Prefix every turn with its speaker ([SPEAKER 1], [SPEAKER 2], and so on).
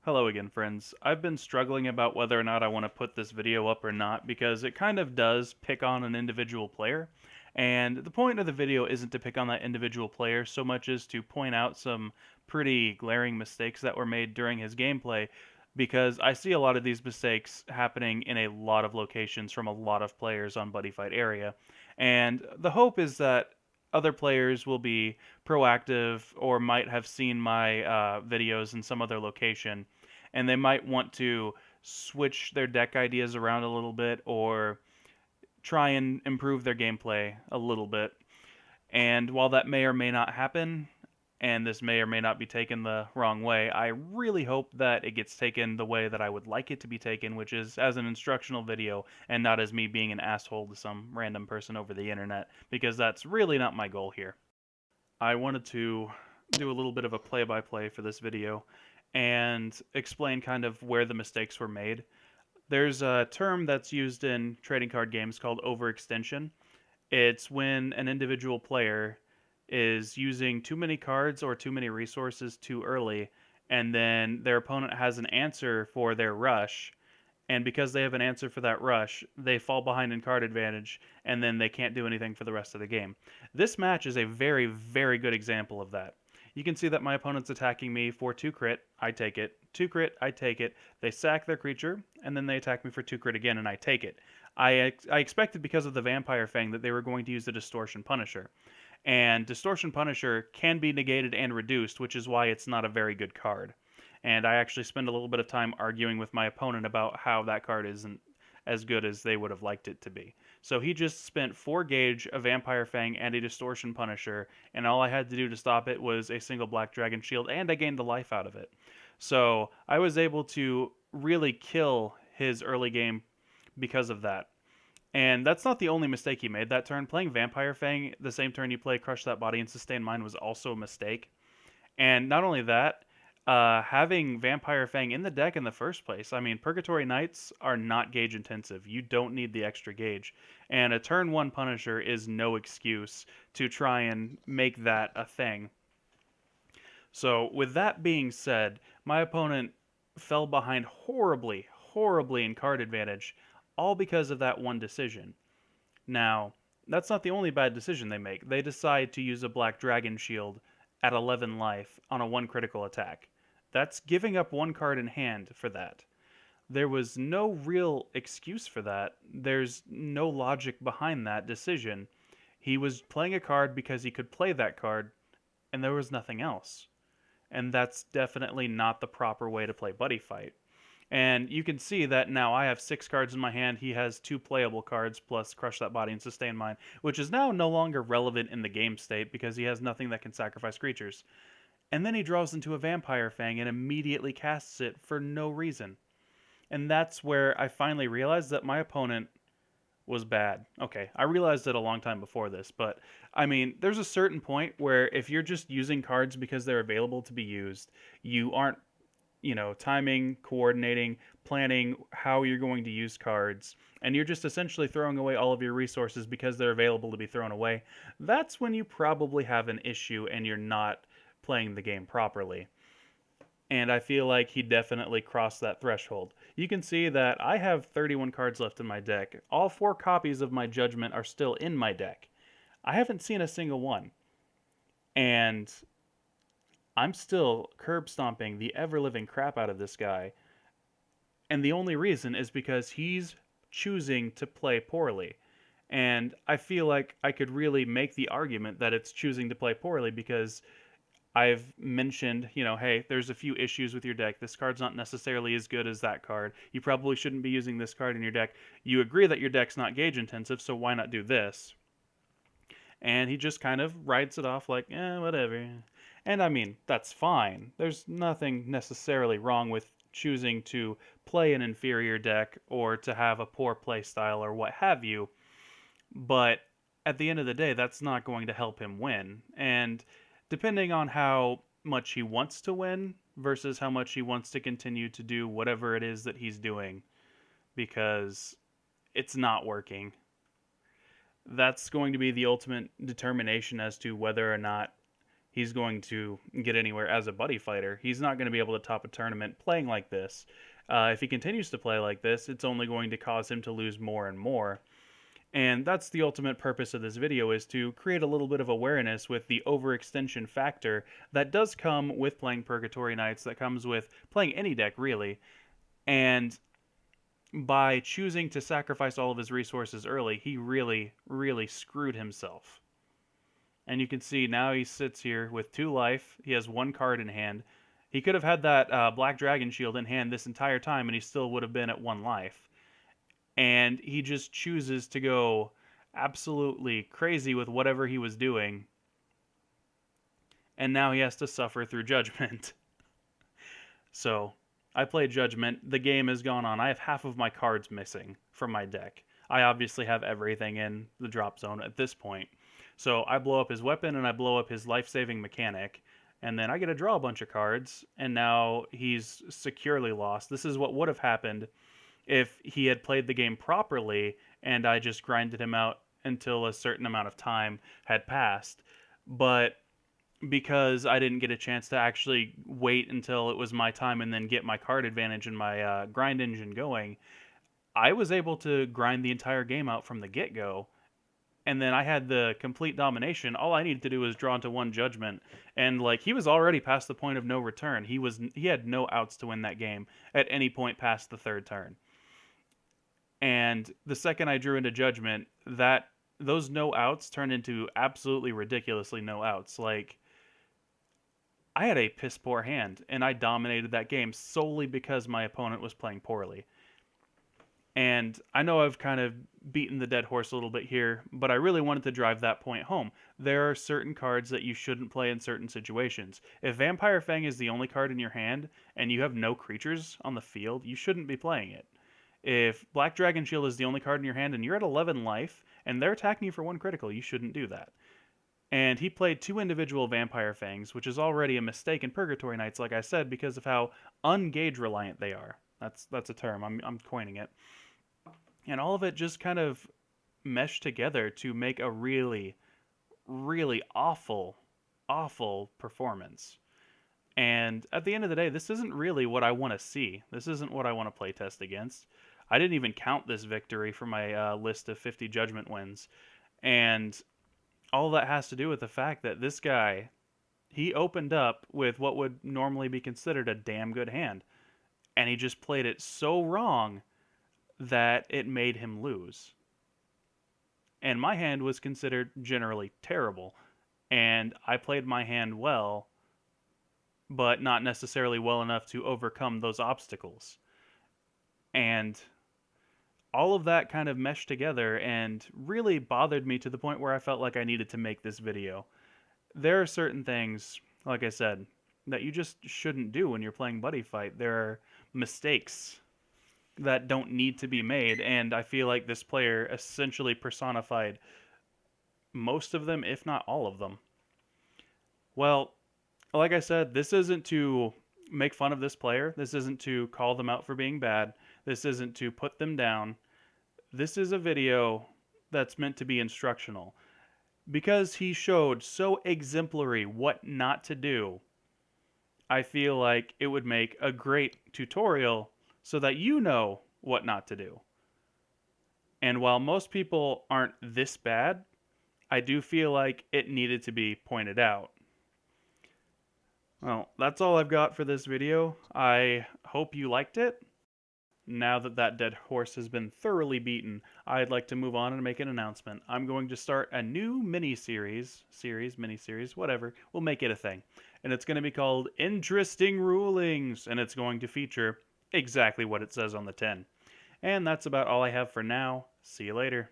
[SPEAKER 1] Hello again, friends. I've been struggling about whether or not I want to put this video up or not because it kind of does pick on an individual player. And the point of the video isn't to pick on that individual player so much as to point out some pretty glaring mistakes that were made during his gameplay, because I see a lot of these mistakes happening in a lot of locations from a lot of players on Buddy Fight area. And the hope is that other players will be proactive or might have seen my videos in some other location, and they might want to switch their deck ideas around a little bit or try and improve their gameplay a little bit. And while that may or may not happen, and this may or may not be taken the wrong way, I really hope that it gets taken the way that I would like it to be taken, which is as an instructional video and not as me being an asshole to some random person over the internet, because that's really not my goal here. I wanted to do a little bit of a play-by-play for this video and explain kind of where the mistakes were made. There's a term that's used in trading card games called overextension. It's when an individual player is using too many cards or too many resources too early, and then their opponent has an answer for their rush, and because they have an answer for that rush, they fall behind in card advantage, and then they can't do anything for the rest of the game. This match is a very, very good example of that. You can see that my opponent's attacking me for 2 crit, I take it. 2 crit, I take it. They sack their creature, and then they attack me for 2 crit again, and I take it. I expected, because of the Vampire Fang, that they were going to use the Distortion Punisher. And Distortion Punisher can be negated and reduced, which is why it's not a very good card. And I actually spend a little bit of time arguing with my opponent about how that card isn't as good as they would have liked it to be. So he just spent 4 gauge, a Vampire Fang, and a Distortion Punisher, and all I had to do to stop it was a single Black Dragon Shield, and I gained the life out of it. So I was able to really kill his early game because of that. And that's not the only mistake he made that turn. Playing Vampire Fang the same turn you play Crush That Body and Sustain Mine was also a mistake. And not only that, having Vampire Fang in the deck in the first place. I mean, Purgatory Knights are not gauge intensive. You don't need the extra gauge. And a turn 1 Punisher is no excuse to try and make that a thing. So, with that being said, my opponent fell behind horribly, horribly in card advantage, all because of that one decision. Now, that's not the only bad decision they make. They decide to use a Black Dragon Shield at 11 life on a 1 critical attack. That's giving up 1 card in hand for that. There was no real excuse for that. There's no logic behind that decision. He was playing a card because he could play that card, and there was nothing else. And that's definitely not the proper way to play Buddy Fight. And you can see that now I have 6 cards in my hand. He has 2 playable cards plus Crush That Body and Sustain Mine, which is now no longer relevant in the game state because he has nothing that can sacrifice creatures. And then he draws into a Vampire Fang and immediately casts it for no reason. And that's where I finally realized that my opponent was bad. Okay, I realized it a long time before this, but I mean, there's a certain point where if you're just using cards because they're available to be used, you aren't timing, coordinating, planning how you're going to use cards, and you're just essentially throwing away all of your resources because they're available to be thrown away, that's when you probably have an issue and you're not playing the game properly. And I feel like he definitely crossed that threshold. You can see that I have 31 cards left in my deck. All 4 copies of my Judgment are still in my deck. I haven't seen a single one. And I'm still curb stomping the ever-living crap out of this guy. And the only reason is because he's choosing to play poorly. And I feel like I could really make the argument that it's choosing to play poorly because I've mentioned, hey, there's a few issues with your deck. This card's not necessarily as good as that card. You probably shouldn't be using this card in your deck. You agree that your deck's not gauge intensive, so why not do this? And he just kind of writes it off like, whatever. And I mean, that's fine. There's nothing necessarily wrong with choosing to play an inferior deck or to have a poor play style or what have you. But at the end of the day, that's not going to help him win. And depending on how much he wants to win versus how much he wants to continue to do whatever it is that he's doing, because it's not working, that's going to be the ultimate determination as to whether or not he's going to get anywhere as a buddy fighter. He's not going to be able to top a tournament playing like this. If he continues to play like this, it's only going to cause him to lose more and more. And that's the ultimate purpose of this video, is to create a little bit of awareness with the overextension factor that does come with playing Purgatory Knights, that comes with playing any deck, really. And by choosing to sacrifice all of his resources early, he really, really screwed himself. And you can see now he sits here with 2 life. He has 1 card in hand. He could have had that Black Dragon Shield in hand this entire time, and he still would have been at 1 life. And he just chooses to go absolutely crazy with whatever he was doing. And now he has to suffer through Judgment. So, I play Judgment. The game has gone on. I have half of my cards missing from my deck. I obviously have everything in the drop zone at this point. So I blow up his weapon and I blow up his life-saving mechanic. And then I get to draw a bunch of cards. And now he's securely lost. This is what would have happened if he had played the game properly and I just grinded him out until a certain amount of time had passed. But because I didn't get a chance to actually wait until it was my time and then get my card advantage and my grind engine going, I was able to grind the entire game out from the get-go. And then I had the complete domination. All I needed to do was draw into 1 Judgment. And like, he was already past the point of no return. He had no outs to win that game at any point past the 3rd turn. And the second I drew into Judgment, those no outs turned into absolutely ridiculously no outs. Like, I had a piss poor hand, and I dominated that game solely because my opponent was playing poorly. And I know I've kind of beaten the dead horse a little bit here, but I really wanted to drive that point home. There are certain cards that you shouldn't play in certain situations. If Vampire Fang is the only card in your hand, and you have no creatures on the field, you shouldn't be playing it. If Black Dragon Shield is the only card in your hand, and you're at 11 life, and they're attacking you for 1 critical, you shouldn't do that. And he played 2 individual Vampire Fangs, which is already a mistake in Purgatory Knights, like I said, because of how ungauge reliant they are. That's a term. I'm coining it. And all of it just kind of meshed together to make a really, really awful performance. And at the end of the day, this isn't really what I want to see. This isn't what I want to play test against. I didn't even count this victory for my list of 50 Judgment wins. And all that has to do with the fact that this guy, he opened up with what would normally be considered a damn good hand. And he just played it so wrong that it made him lose. And my hand was considered generally terrible. And I played my hand well, but not necessarily well enough to overcome those obstacles. And all of that kind of meshed together and really bothered me to the point where I felt like I needed to make this video. There are certain things, like I said, that you just shouldn't do when you're playing Buddy Fight. There are mistakes that don't need to be made, and I feel like this player essentially personified most of them, if not all of them. Well, like I said, this isn't to make fun of this player. This isn't to call them out for being bad. This isn't to put them down. This is a video that's meant to be instructional. Because he showed so exemplary what not to do, I feel like it would make a great tutorial so that you know what not to do. And while most people aren't this bad, I do feel like it needed to be pointed out. Well, that's all I've got for this video. I hope you liked it. Now that that dead horse has been thoroughly beaten, I'd like to move on and make an announcement. I'm going to start a new mini-series, whatever. We'll make it a thing. And it's going to be called Interesting Rulings, and it's going to feature exactly what it says on the tin. And that's about all I have for now. See you later.